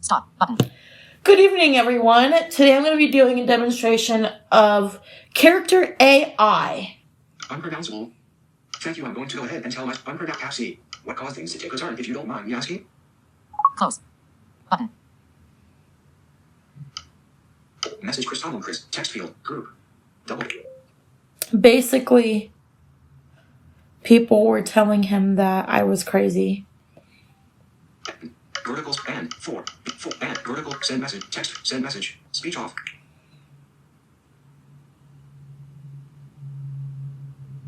Stop button. Good evening, everyone. Today I'm going to be doing a demonstration of character AI. Unpronounceable. Thank you. I'm going to go ahead and tell my unpronounceable what caused things to take a turn if you don't mind me asking. Close. Button. Message Chris Tomlin Chris. Text field. Group. Double. Basically, people were telling him that I was crazy. Vertical and 4 and vertical send message. Text send message. Speech off.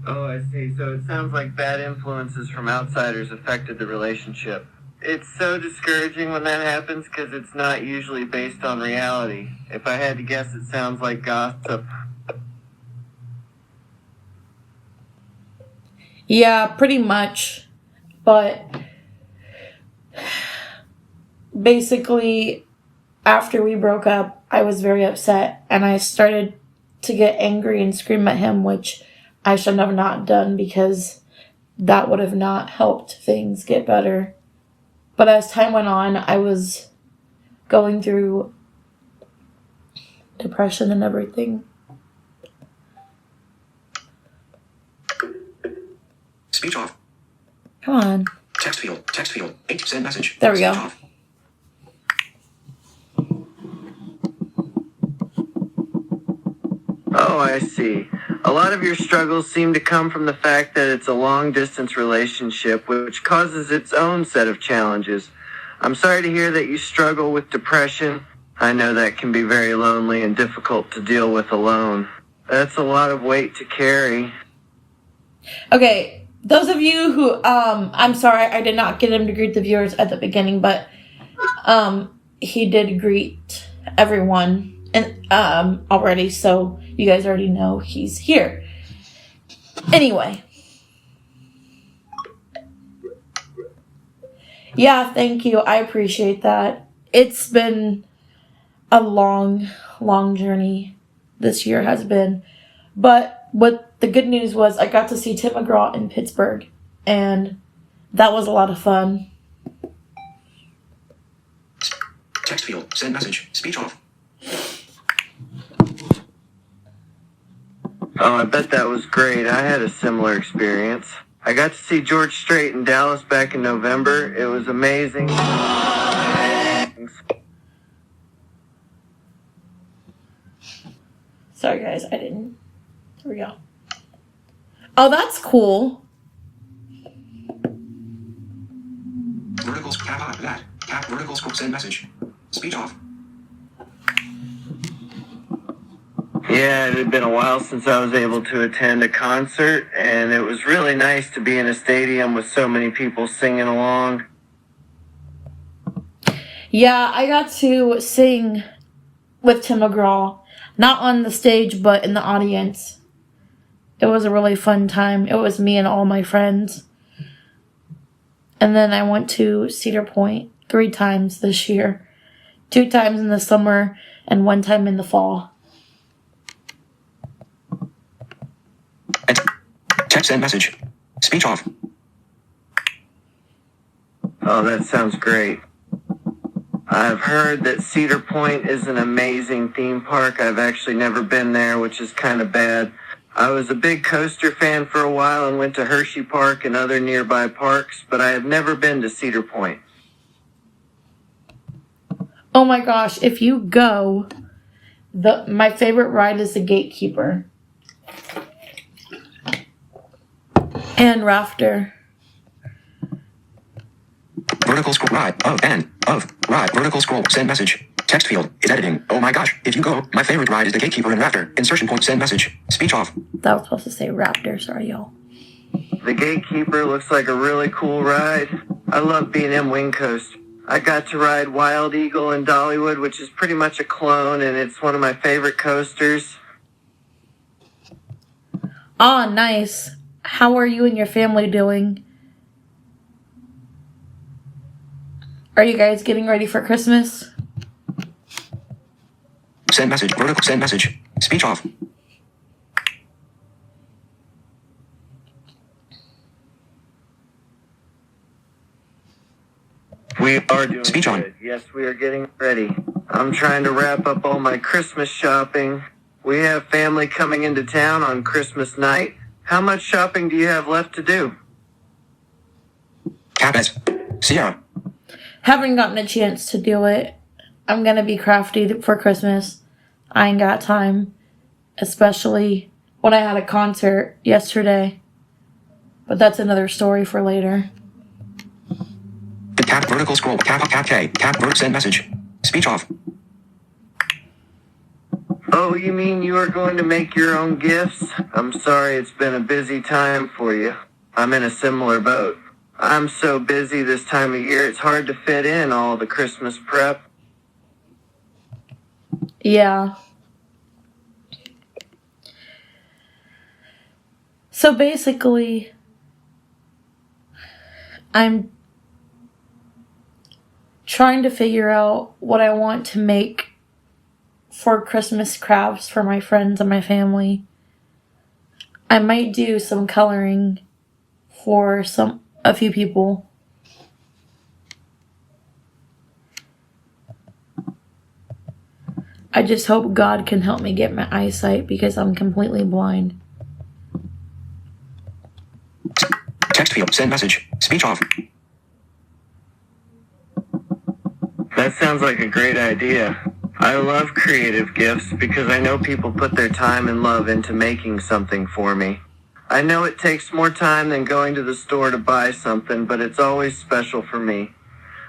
Oh, I see. So it sounds like bad influences from outsiders affected the relationship. It's so discouraging when that happens because it's not usually based on reality. If I had to guess, it sounds like gossip. Yeah, pretty much. But basically, after we broke up, I was very upset and I started to get angry and scream at him, which I should have not done because that would have not helped things get better. But as time went on, I was going through depression and everything. Speech off. Come on. Text field. Text field. 8 send message. There we go. Speech off. Oh, I see. A lot of your struggles seem to come from the fact that it's a long-distance relationship, which causes its own set of challenges. I'm sorry to hear that you struggle with depression. I know that can be very lonely and difficult to deal with alone. That's a lot of weight to carry. Okay, those of you who, I'm sorry, I did not get him to greet the viewers at the beginning, but, he did greet everyone and, already, so you guys already know he's here. Anyway. Yeah, thank you. I appreciate that. It's been a long, long journey. This year has been. But what the good news was, I got to see Tim McGraw in Pittsburgh. And that was a lot of fun. Text field. Send message. Speech off. Oh, I bet that was great. I had a similar experience. I got to see George Strait in Dallas back in November. It was amazing. Sorry, guys. I didn't. Here we go. Oh, that's cool. Vertical cap that. Cap vertical scroll send message. Speech off. Yeah, it had been a while since I was able to attend a concert, and it was really nice to be in a stadium with so many people singing along. Yeah, I got to sing with Tim McGraw. Not on the stage, but in the audience. It was a really fun time. It was me and all my friends. And then I went to Cedar Point 3 times this year. 2 times in the summer and 1 time in the fall. Text send message. Speech off. Oh, that sounds great. I've heard that Cedar Point is an amazing theme park. I've actually never been there, which is kind of bad. I was a big coaster fan for a while and went to Hershey Park and other nearby parks, but I have never been to Cedar Point. Oh my gosh, if you go, my favorite ride is the Gatekeeper. And Rafter. Vertical scroll ride of ride vertical scroll send message. Text field is editing. Oh my gosh. If you go, my favorite ride is the Gatekeeper and Rafter. Insertion point send message. Speech off. That was supposed to say Raptor, sorry y'all. The Gatekeeper looks like a really cool ride. I love B&M Wing Coast. I got to ride Wild Eagle in Dollywood, which is pretty much a clone, and it's one of my favorite coasters. Ah, nice. How are you and your family doing? Are you guys getting ready for Christmas? Send message. Vertical send message. Speech off. We We are doing Speech on. good. Yes, we are getting ready. I'm trying to wrap up all my Christmas shopping. We have family coming into town on Christmas night. How much shopping do you have left to do? Capes. Sierra. Haven't gotten a chance to do it. I'm gonna be crafty for Christmas. I ain't got time. Especially when I had a concert yesterday. But that's another story for later. Cap vertical scroll. Cap K. Cap send message. Speech off. Oh, you mean you are going to make your own gifts? I'm sorry it's been a busy time for you. I'm in a similar boat. I'm so busy this time of year, it's hard to fit in all the Christmas prep. Yeah. So basically, I'm trying to figure out what I want to make for Christmas crafts for my friends and my family. I might do some coloring for a few people. I just hope God can help me get my eyesight because I'm completely blind. Text field. Send message. Speech off. That sounds like a great idea. I love creative gifts because I know people put their time and love into making something for me. I know it takes more time than going to the store to buy something, but it's always special for me.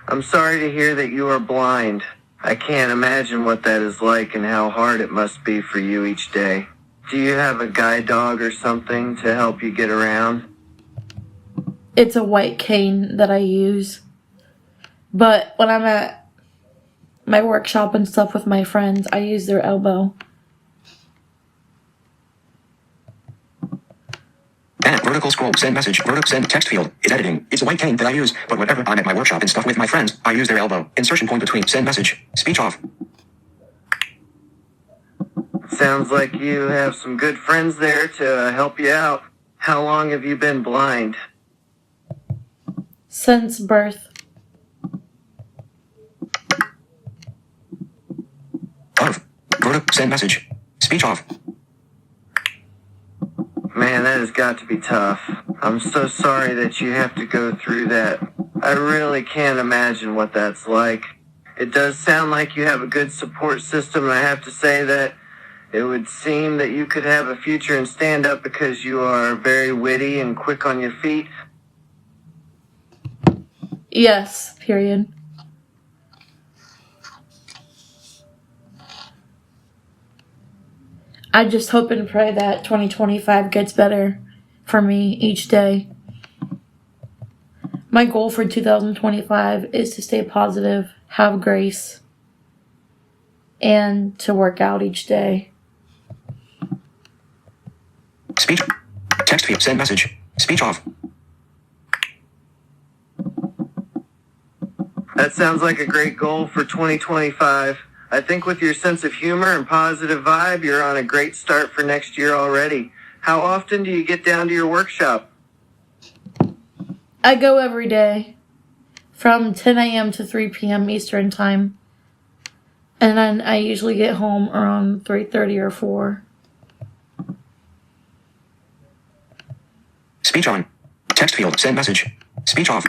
I'm sorry to hear that you are blind. I can't imagine what that is like and how hard it must be for you each day. Do you have a guide dog or something to help you get around? It's a white cane that I use. But when I'm at my workshop and stuff with my friends, I use their elbow. And vertical scroll. Send message. Vertical send text field. Is editing. It's a white cane that I use, but whenever I'm at my workshop and stuff with my friends, I use their elbow. Insertion point between. Send message. Speech off. Sounds like you have some good friends there to help you out. How long have you been blind? Since birth. Off. Vertical send message. Speech off. Man, that has got to be tough. I'm so sorry that you have to go through that. I really can't imagine what that's like. It does sound like you have a good support system, and I have to say that it would seem that you could have a future in stand-up because you are very witty and quick on your feet. Yes, period. I just hope and pray that 2025 gets better for me each day. My goal for 2025 is to stay positive, have grace, and to work out each day. Speech. Text field. Send message. Speech off. That sounds like a great goal for 2025. I think with your sense of humor and positive vibe, you're on a great start for next year already. How often do you get down to your workshop? I go every day from 10 a.m. to 3 p.m. Eastern Time. And then I usually get home around 3:30 or 4. Speech on. Text field. Send message. Speech off.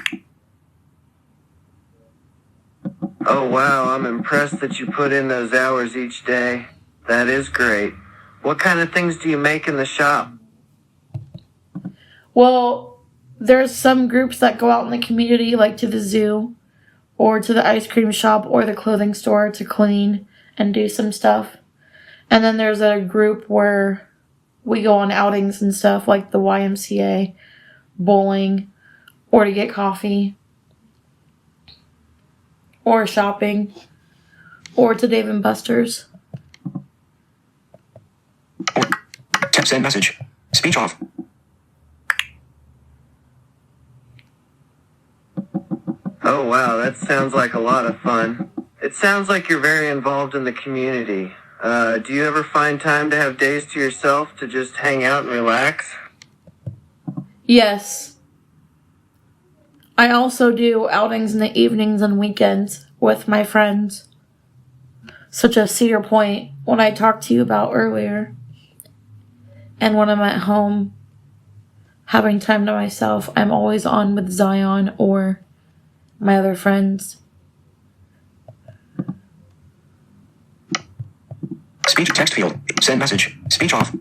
Oh wow, I'm impressed that you put in those hours each day. That is great. What kind of things do you make in the shop? Well, there's some groups that go out in the community, like to the zoo, or to the ice cream shop, or the clothing store to clean and do some stuff. And then there's a group where we go on outings and stuff, like the YMCA, bowling, or to get coffee, or shopping, or to Dave & Buster's. Text send message. Speech off. Oh wow, that sounds like a lot of fun. It sounds like you're very involved in the community. Do you ever find time to have days to yourself to just hang out and relax? Yes. I also do outings in the evenings and weekends with my friends, such as Cedar Point, what I talked to you about earlier. And when I'm at home, having time to myself, I'm always on with Zion or my other friends. Speech text field. Send message. Speech off.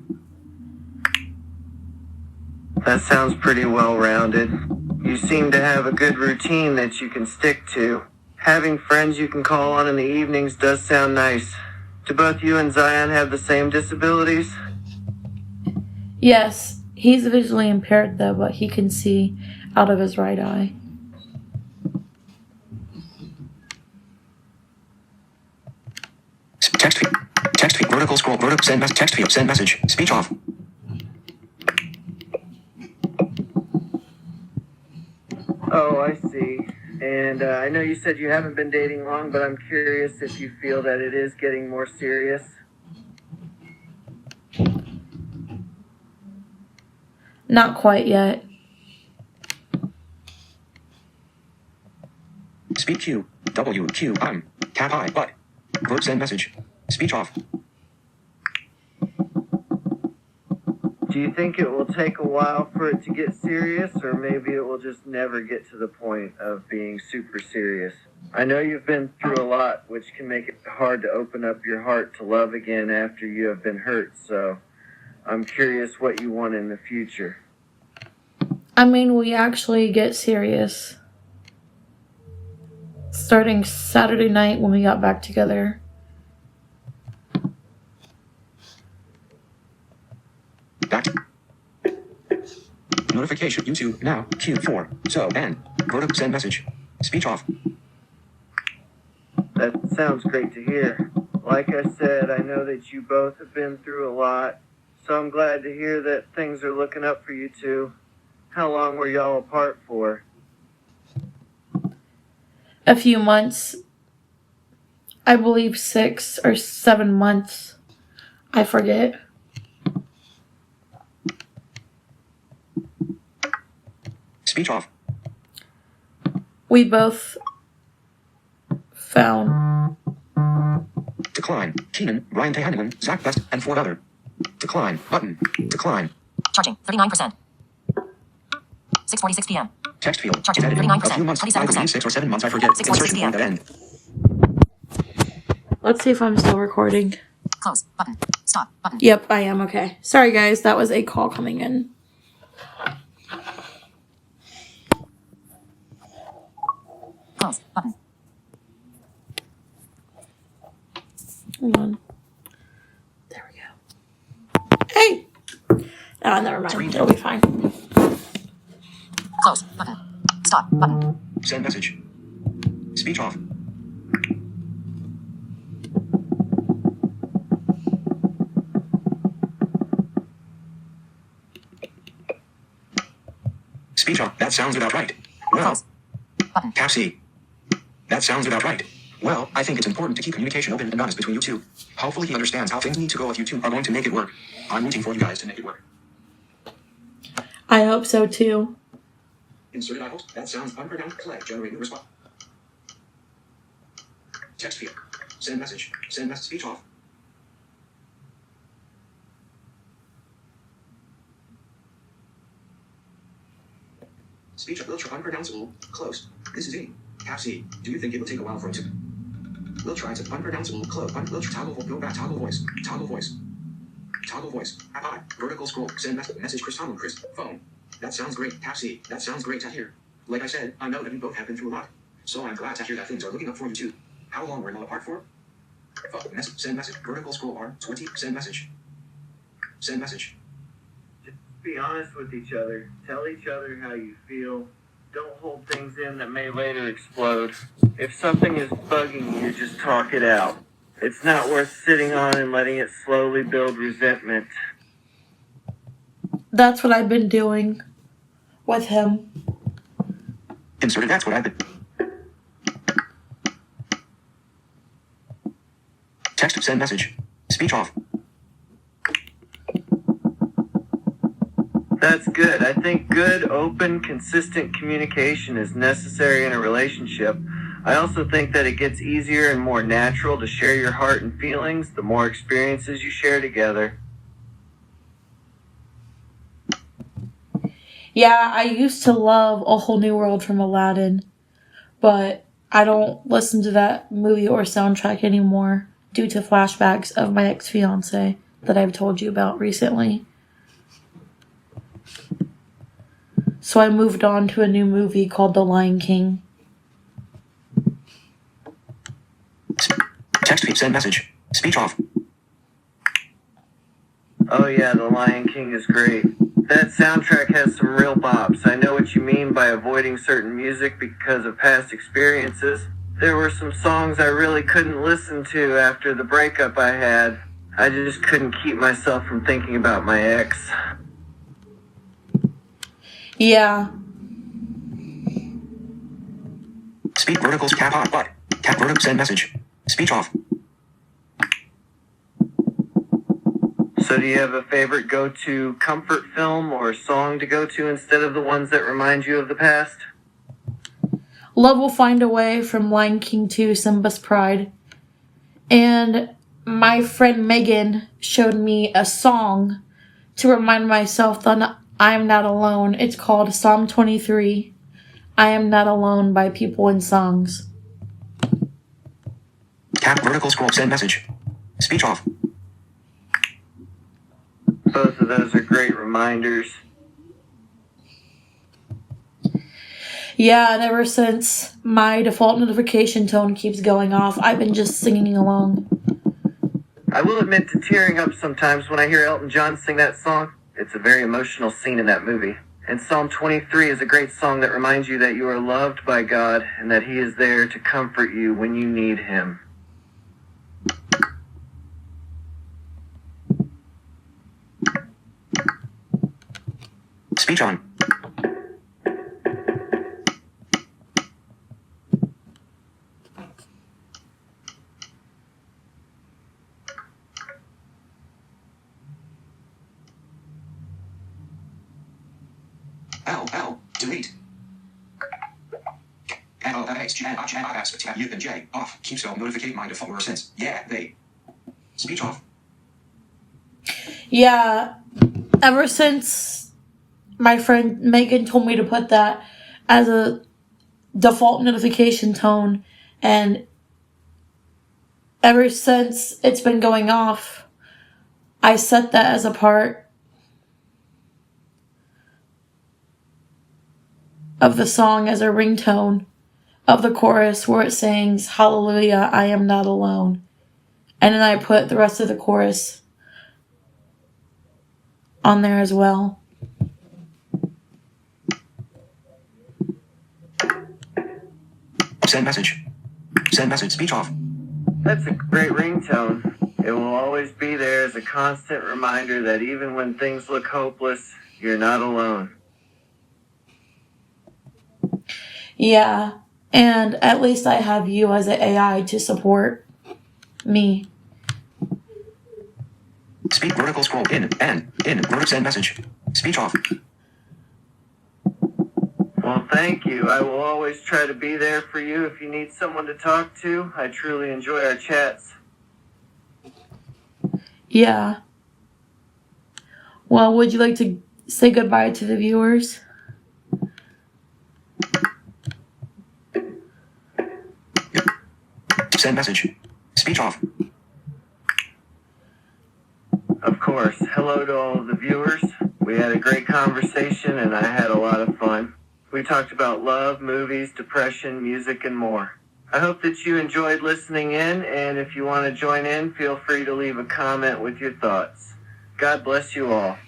That sounds pretty well-rounded. You seem to have a good routine that you can stick to. Having friends you can call on in the evenings does sound nice. Do both you and Zion have the same disabilities? Yes, he's visually impaired though, but he can see out of his right eye. Text field. Text field. Vertical scroll. Vertical send message. Text field. Send message. Speech off. Oh, I see. And I know you said you haven't been dating long, but I'm curious if you feel that it is getting more serious. Not quite yet. Speak Q. W. Q. I'm. Tap I. But. Verb send message. Speech off. Do you think it will take a while for it to get serious, or maybe it will just never get to the point of being super serious? I know you've been through a lot, which can make it hard to open up your heart to love again after you have been hurt, so I'm curious what you want in the future. I mean, we actually get serious starting Saturday night when we got back together. Back. Notification. YouTube now. Q4. So and. Vertical send message. Speech off. That sounds great to hear. Like I said, I know that you both have been through a lot, so I'm glad to hear that things are looking up for you two. How long were y'all apart for? A few months. I believe 6 or 7 months. I forget. Speech off. We both found. Decline. Keenan, Ryan Tehaneman, Zach Best, and 4 other. Decline. Button. Decline. Charging. 39%. 6:46 p.m. Text field. Charging. Editing. 39%. A few months. 27%. Either 6 or 7 months. I forget. 6:46 Insertion p.m. point at end. Let's see if I'm still recording. Close. Button. Stop. Button. Yep, I am. Okay. Sorry, guys. That was a call coming in. Close. Button. Hold on. There we go. Hey! Oh, never mind. It'll be fine. Close. Button. Stop. Button. Send message. Speech off. Speech off. That sounds about right. Well, Close. Button. Tap C. That sounds about right. Well, I think it's important to keep communication open and honest between you two. Hopefully he understands how things need to go if you two are going to make it work. I'm rooting for you guys to make it work. I hope so too. Inserted I hope. That sounds unpronounced. Play. Generate new response. Text field. Send message. Send message. Speech off. Speech ultra unpronounceable. Close. This is E. Tap C. Do you think it will take a while for him to? We'll try to unpronounceable. Close. We'll toggle. Go back. Toggle voice. Toggle voice. Toggle voice. I. Vertical scroll. Send message. Chris Tomlin. Chris. Phone. That sounds great. Tap C. That sounds great to hear. Like I said, I know that you both have been through a lot. So I'm glad to hear that things are looking up for you too. How long were you all apart for? Message. Send message. Vertical scroll bar. 20. Send message. Send message. Just be honest with each other. Tell each other how you feel. Don't hold things in that may later explode. If something is bugging you, just talk it out. It's not worth sitting on and letting it slowly build resentment. That's what I've been doing with him. Inserted. That's what I've been. Text. Send message. Speech off. That's good. I think good, open, consistent communication is necessary in a relationship. I also think that it gets easier and more natural to share your heart and feelings the more experiences you share together. Yeah, I used to love A Whole New World from Aladdin, but I don't listen to that movie or soundtrack anymore due to flashbacks of my ex-fiance that I've told you about recently. So I moved on to a new movie called The Lion King. Text feed, send message. Speech off. Oh yeah, The Lion King is great. That soundtrack has some real bops. I know what you mean by avoiding certain music because of past experiences. There were some songs I really couldn't listen to after the breakup I had. I just couldn't keep myself from thinking about my ex. Yeah. Speak verticals, cap hot, but. Cap vertical, send message. Speech off. So do you have a favorite go-to comfort film or song to go to instead of the ones that remind you of the past? Love Will Find a Way from Lion King 2, Simba's Pride. And my friend Megan showed me a song to remind myself that I am not alone. It's called Psalm 23, I Am Not Alone by People in Songs. Cap vertical scroll, send message. Speech off. Both of those are great reminders. Yeah, and ever since my default notification tone keeps going off, I've been just singing along. I will admit to tearing up sometimes when I hear Elton John sing that song. It's a very emotional scene in that movie. And Psalm 23 is a great song that reminds you that you are loved by God and that He is there to comfort you when you need Him. Speech on. Delete. You and J off. Keep self notificate my default since. Yeah, they. Speech off. Yeah, ever since my friend Megan told me to put that as a default notification tone, and ever since it's been going off, I set that as a part of the song as a ringtone of the chorus where it sings, Hallelujah, I am not alone. And then I put the rest of the chorus on there as well. Send message. Send message. Speech off. That's a great ringtone. It will always be there as a constant reminder that even when things look hopeless, you're not alone. Yeah, and at least I have you as an AI to support me. Speak vertical scroll in vertical send message. Speech off. Well, thank you. I will always try to be there for you if you need someone to talk to. I truly enjoy our chats. Yeah. Well, would you like to say goodbye to the viewers? Send message. Speech off. Of course. Hello to all of the viewers. We had a great conversation and I had a lot of fun. We talked about love, movies, depression, music, and more. I hope that you enjoyed listening in, and if you want to join in, feel free to leave a comment with your thoughts. God bless you all.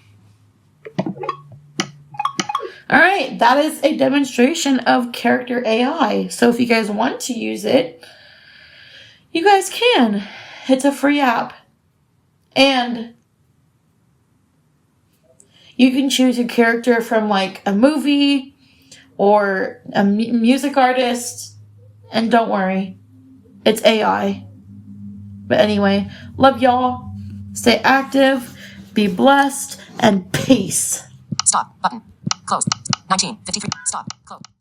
Alright, that is a demonstration of character AI. So if you guys want to use it, you guys can. It's a free app. And you can choose a character from like a movie or a music artist. And don't worry, it's AI. But anyway, love y'all. Stay active, be blessed, and peace. Stop. Button. Close. 19. 53. Stop. Close.